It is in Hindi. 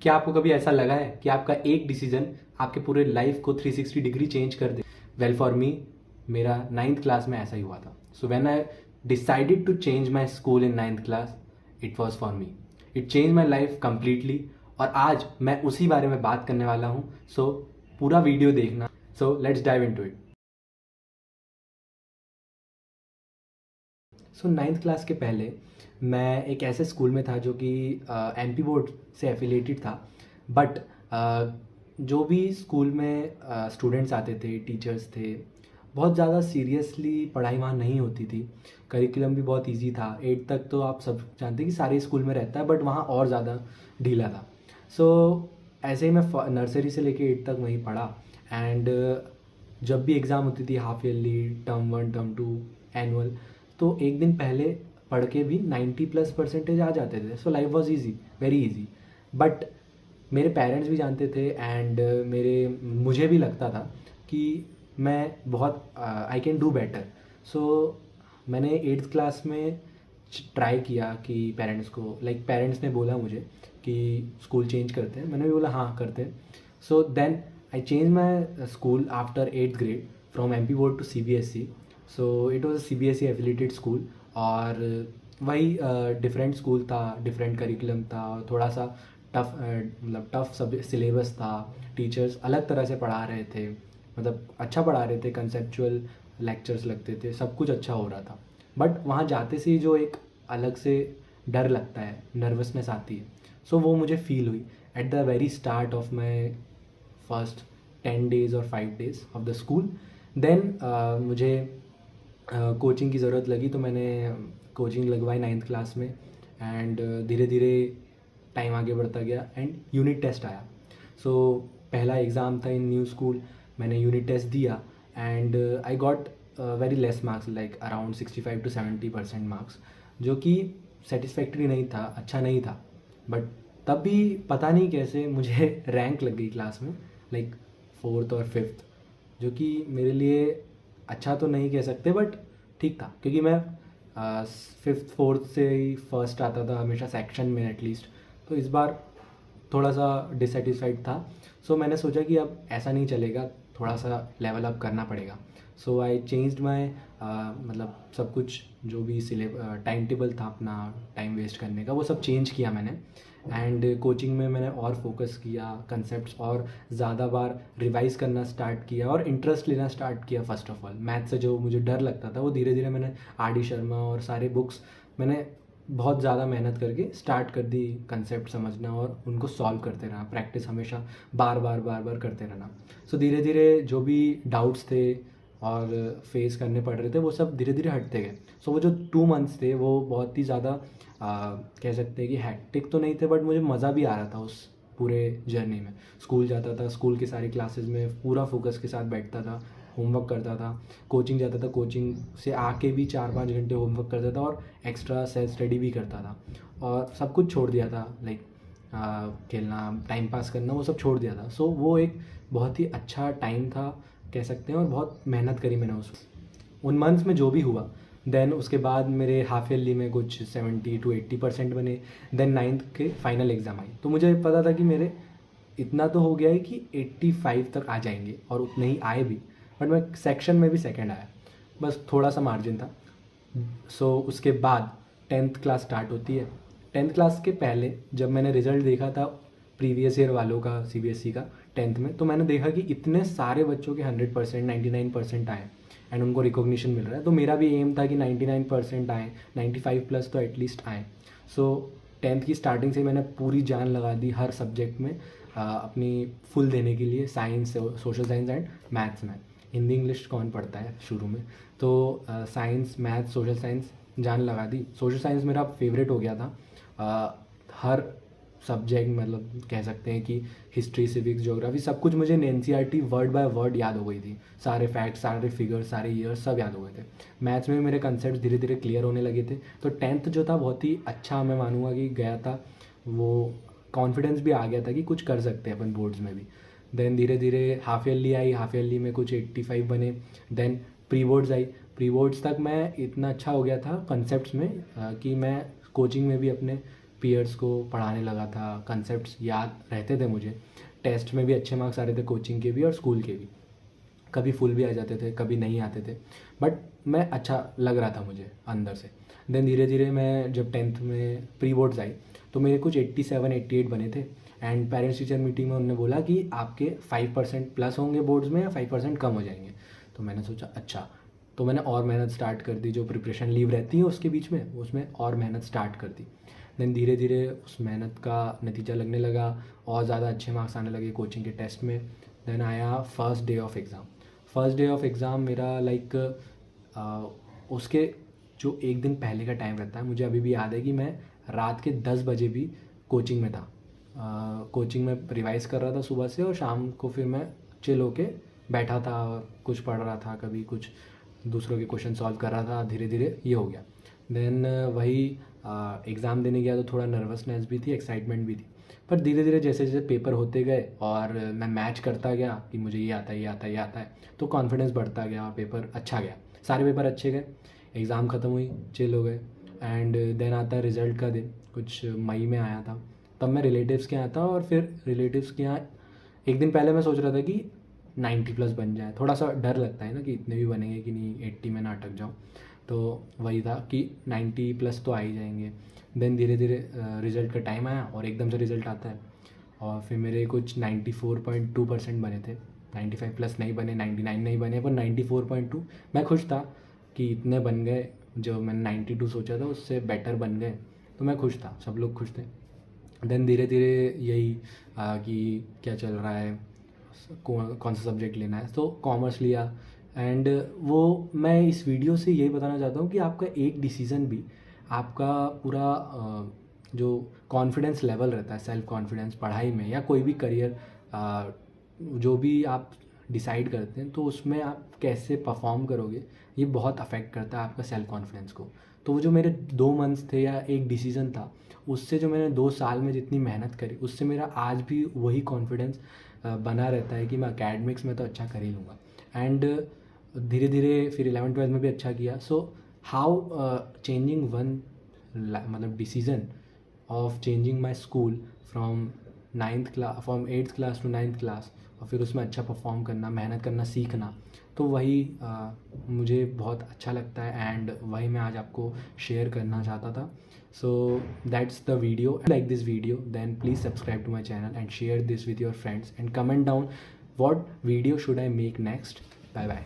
क्या आपको कभी ऐसा लगा है कि आपका एक डिसीजन आपके पूरे लाइफ को 360 डिग्री चेंज कर दे? वेल फॉर मी, मेरा 9th क्लास में ऐसा ही हुआ था. So when I decided to change my school in 9th class, it was for me. It change my life completely. और आज मैं उसी बारे में बात करने वाला हूँ. सो पूरा वीडियो देखना. So let's dive into it. So 9th class के पहले मैं एक ऐसे स्कूल में था जो कि एमपी बोर्ड से एफिलेटेड था. बट जो भी स्कूल में स्टूडेंट्स आते थे, टीचर्स थे, बहुत ज़्यादा सीरियसली पढ़ाई वहाँ नहीं होती थी. करिकुलम भी बहुत इजी था. 8 तक तो आप सब जानते हैं कि सारे स्कूल में रहता है, बट वहाँ और ज़्यादा ढीला था. सो ऐसे ही मैं नर्सरी से लेके 8 तक वहीं पढ़ा. एंड जब भी एग्ज़ाम होती थी, half yearly, term 1, term 2, annual, तो एक दिन पहले पढ़ के भी 90+% आ जाते थे. So life was easy, very easy. But मेरे पेरेंट्स भी जानते थे एंड मुझे भी लगता था कि मैं बहुत आई कैन डू बेटर. सो मैंने 8th क्लास में ट्राई किया कि पेरेंट्स ने बोला मुझे कि स्कूल चेंज करते हैं. मैंने भी बोला हाँ करते हैं. So then I change my school after 8th grade from M P board to CBSE. So it was CBSE affiliated school. और वही डिफरेंट स्कूल था, डिफरेंट करिकुलम था, थोड़ा सा टफ सब सिलेबस था. टीचर्स अलग तरह से पढ़ा रहे थे, मतलब अच्छा पढ़ा रहे थे, कंसेप्चुअल लेक्चर्स लगते थे, सब कुछ अच्छा हो रहा था. बट वहाँ जाते से ही जो एक अलग से डर लगता है, नर्वसनेस आती है. सो वो मुझे फील हुई at the very start of my first 10 days और 5 days of the school. Then मुझे कोचिंग की ज़रूरत लगी, तो मैंने कोचिंग लगवाई 9th क्लास में. एंड धीरे धीरे टाइम आगे बढ़ता गया एंड यूनिट टेस्ट आया. सो पहला एग्ज़ाम था इन न्यू स्कूल. मैंने यूनिट टेस्ट दिया and I got very less marks, like around 65 to 70% marks, जो कि सेटिस्फैक्ट्री नहीं था, अच्छा नहीं था. बट तब भी पता नहीं कैसे मुझे रैंक लग गई क्लास में, लाइक 4th और 5th, जो कि मेरे लिए अच्छा तो नहीं कह सकते बट ठीक था, क्योंकि मैं 5th 4th से ही फर्स्ट आता था हमेशा सेक्शन में एटलीस्ट. तो इस बार थोड़ा सा डिससेटिस्फाइड था. सो मैंने सोचा कि अब ऐसा नहीं चलेगा, थोड़ा सा लेवल अप करना पड़ेगा. सो आई चेंज्ड माई मतलब सब कुछ जो भी टाइम टेबल था अपना टाइम वेस्ट करने का, वो सब चेंज किया मैंने. एंड कोचिंग में मैंने और फोकस किया, कंसेप्ट्स और ज़्यादा बार रिवाइज़ करना स्टार्ट किया और इंटरेस्ट लेना स्टार्ट किया. फर्स्ट ऑफ ऑल मैथ से जो मुझे डर लगता था, वो धीरे धीरे मैंने RD शर्मा और सारे बुक्स मैंने बहुत ज़्यादा मेहनत करके स्टार्ट कर दी कंसेप्ट समझना, और उनको सॉल्व करते रहना, प्रैक्टिस हमेशा बार बार करते रहना. सो धीरे धीरे जो भी डाउट्स थे और फेस करने पड़ रहे थे, वो सब धीरे धीरे हटते गए. सो वो जो 2 months थे वो बहुत ही ज़्यादा कह सकते हैं कि हैक्टिक तो नहीं थे, बट मुझे मज़ा भी आ रहा था उस पूरे जर्नी में. स्कूल जाता था, स्कूल की सारी क्लासेस में पूरा फोकस के साथ बैठता था, होमवर्क करता था. कोचिंग जाता था, कोचिंग से आके भी 4-5 घंटे होमवर्क करता था और एक्स्ट्रा सेल्फ स्टडी भी करता था. और सब कुछ छोड़ दिया था, लाइक खेलना, टाइम पास करना, वो सब छोड़ दिया था. सो वो एक बहुत ही अच्छा टाइम था कह सकते हैं, और बहुत मेहनत करी मैंने उन मंथ्स में जो भी हुआ. देन उसके बाद मेरे हाफ ईयरली में कुछ 70 to 80% बने. देन 9th के फाइनल एग्ज़ाम आई, तो मुझे पता था कि मेरे इतना तो हो गया है कि 85 तक आ जाएंगे, और उतने ही आए भी. बट मैं सेक्शन में भी सेकंड आया, बस थोड़ा सा मार्जिन था. सो उसके बाद 10th क्लास स्टार्ट होती है. 10th क्लास के पहले जब मैंने रिज़ल्ट देखा था प्रीवियस ईयर वालों का, CBSE का 10th में, तो मैंने देखा कि इतने सारे बच्चों के 100%, 99% आए एंड उनको रिकॉग्निशन मिल रहा है. तो मेरा भी एम था कि 99% आए, 95+ तो एटलीस्ट आए. सो 10th की स्टार्टिंग से मैंने पूरी जान लगा दी हर सब्जेक्ट में, अपनी फुल देने के लिए. Science, social science and maths में. हिंदी इंग्लिश कौन पढ़ता है शुरू में, तो साइंस, मैथ्स, सोशल साइंस जान लगा दी. सोशल साइंस मेरा फेवरेट हो गया था. हर सब्जेक्ट, मतलब कह सकते हैं कि हिस्ट्री, सिविक्स, ज्योग्राफी, सब कुछ मुझे NCERT वर्ड बाय वर्ड याद हो गई थी. सारे फैक्ट्स, सारे फिगर्स, सारे ईयर्स सब याद हो गए थे. मैथ्स में मेरे कंसेप्ट धीरे धीरे क्लियर होने लगे थे. तो 10th जो था बहुत ही अच्छा मैं मानूंगा कि गया था. वो कॉन्फिडेंस भी आ गया था कि कुछ कर सकते हैं अपन बोर्ड्स में भी. देन धीरे धीरे हाफ ईयरली आई, हाफ ईयरली में कुछ 85 बने. देन प्री बोर्ड्स आई. प्री बोर्ड्स तक मैं इतना अच्छा हो गया था कंसेप्ट्स में कि मैं कोचिंग में भी अपने पीयर्स को पढ़ाने लगा था, कंसेप्ट्स याद रहते थे मुझे, टेस्ट में भी अच्छे मार्क्स आ रहे थे, कोचिंग के भी और स्कूल के भी, कभी फुल भी आ जाते थे, कभी नहीं आते थे, बट मैं अच्छा लग रहा था मुझे अंदर से। देन धीरे धीरे मैं जब 10th में प्री बोर्ड्स आई तो मेरे कुछ 87 88 बने थे, एंड पेरेंट्स टीचर मीटिंग में उन्होंने बोला कि आपके 5% प्लस होंगे बोर्ड्स में या 5% कम हो जाएंगे। तो मैंने सोचा अच्छा, तो मैंने और मेहनत स्टार्ट कर दी, जो प्रिपरेशन लीव रहती है उसके बीच में, उसमें और मेहनत स्टार्ट कर दी। देन धीरे धीरे उस मेहनत का नतीजा लगने लगा, और ज़्यादा अच्छे मार्क्स आने लगे कोचिंग के टेस्ट में। देन आया first day of exam. First day of exam मेरा लाइक उसके जो एक दिन पहले का टाइम रहता है, मुझे अभी भी याद है कि मैं रात के 10 बजे भी कोचिंग में था। कोचिंग में रिवाइज़ कर रहा था सुबह से, और शाम को फिर मैं चिल होके बैठा था, कुछ पढ़ रहा था, कभी कुछ दूसरों के क्वेश्चन सॉल्व कर रहा था। धीरे धीरे ये हो गया। देन वही एग्ज़ाम देने गया तो थोड़ा नर्वसनेस भी थी, एक्साइटमेंट भी थी, पर धीरे धीरे जैसे जैसे पेपर होते गए और मैं मैच करता गया कि मुझे ये आता है, ये आता है, ये आता है, तो कॉन्फिडेंस बढ़ता गया, पेपर अच्छा गया, सारे पेपर अच्छे गए, एग्ज़ाम ख़त्म हुई, चिल हो गए। एंड देन आता है रिज़ल्ट का दिन, कुछ मई में आया था। तब मैं रिलेटिव्स के यहाँ था, और फिर रिलेटिव्स के यहाँ एक दिन पहले मैं सोच रहा था कि 90 प्लस बन जाए। थोड़ा सा डर लगता है ना कि इतने भी बनेंगे कि नहीं, 80 में ना अटक जाऊँ। तो वही था कि 90 प्लस तो आ ही जाएंगे। देन धीरे धीरे रिज़ल्ट का टाइम आया, और एकदम से रिज़ल्ट आता है, और फिर मेरे कुछ 94.2% बने थे। 95 प्लस नहीं बने, 99 नहीं बने, पर 94.2 मैं खुश था कि इतने बन गए। जो मैंने 92 सोचा था उससे बेटर बन गए, तो मैं खुश था, सब लोग खुश थे। देन धीरे धीरे यही कि क्या चल रहा है, कौन सा सब्जेक्ट लेना है, तो कॉमर्स लिया। एंड वो मैं इस वीडियो से यही बताना चाहता हूँ कि आपका एक डिसीज़न भी आपका पूरा जो कॉन्फिडेंस लेवल रहता है, सेल्फ कॉन्फिडेंस पढ़ाई में या कोई भी करियर जो भी आप डिसाइड करते हैं, तो उसमें आप कैसे परफॉर्म करोगे, ये बहुत अफेक्ट करता है आपका सेल्फ कॉन्फिडेंस को। तो वो जो मेरे 2 मंथ्स थे या एक डिसीज़न था, उससे जो मैंने 2 साल में जितनी मेहनत करी, उससे मेरा आज भी वही कॉन्फिडेंस बना रहता है कि मैं अकेडमिक्स में तो अच्छा कर ही लूँगा। एंड धीरे धीरे फिर 11th-12th में भी अच्छा किया। सो हाउ चेंजिंग वन मतलब decision of changing my school from 8th class to 9th class, और फिर उसमें अच्छा परफॉर्म करना, मेहनत करना, सीखना, तो वही मुझे बहुत अच्छा लगता है, एंड वही मैं आज आपको शेयर करना चाहता था। So that's the video. Like this video then please subscribe to my channel and share this with your friends, and comment down what video should I make next. Bye bye.